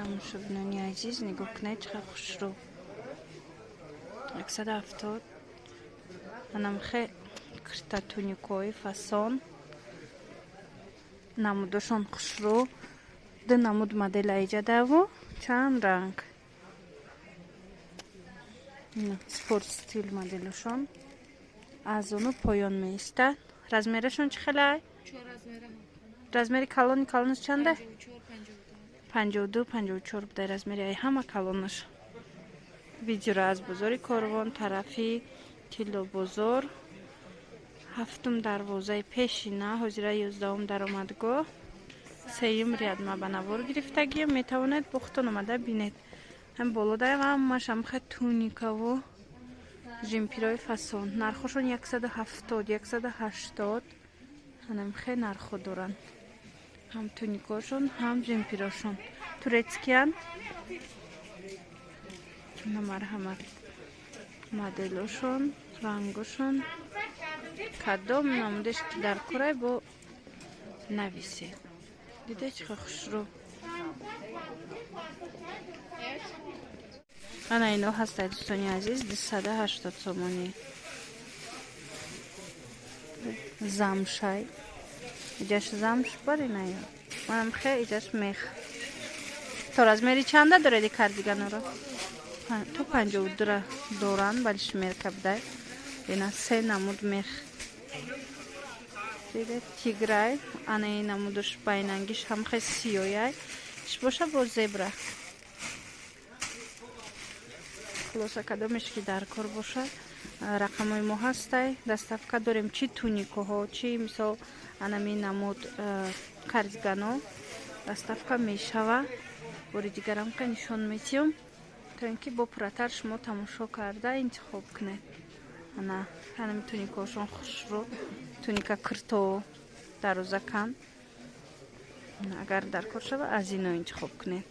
тамошобинони азиз, нигоҳ кунед чақар хушрӯ. 170. Анам хе кирта туникои фасон. Намудошон хушрӯ. Ду намуд модел айҷадаву чанд ранг. Спорт стил моделошон. Аз ону поён меистад. Размерашон чӣ хелай? 4 размери. Размери калонис чанда? 52-54 буде размери ай ҳама калонаш. Видеоро аз бозори Корвон, тарафи Тилло бозор, 7 дарвозаи пешина, ҳозира 11 даромадгоҳ, 3 ряд мабанавор гирифтагием. Метавонед бухтон омада бинед. Ҳам болодаи ҳамаш ҳамхе туникаву жимпирои фасон. Нархошон 170-180. ҳанамхе нархо доранд. ҳам туникошон, ҳам жимпирошон. Турецкиян. Марҳамат. Моделошон, рангошон. Кадом намудеш ки дар курай бо нависед. Диде чиқа хушрӯ. Ана ино ҳастад дӯстони азиз 280 сомонӣ. Замшай. Иҷаш замш бари наё. Манам хе иҷаш мех. То размери чанда дореди кардиганоро? То 52 доранд, вали шмерка будай. Ина 3 намуд мех. Диде тиграй. Ана ин намудош байнангиш ҳам хе сиёяй. Иш боша бо зебра. Хулоса кадомеш ки дар кор боша. Рақамои мо ҳастай. Доставка дорем чи туникоҳо, чи мисол анами намуд кардигано. Доставка мешава. Бори дигарам ка нишон метиём. То ин ки бо пурратар шумо тамошо карда интихоб кунед. Ана ҳанами туникаошон хушрӯ. Туника кирто дарозакан. Агар дар кор шава аз ино интихоб кунед.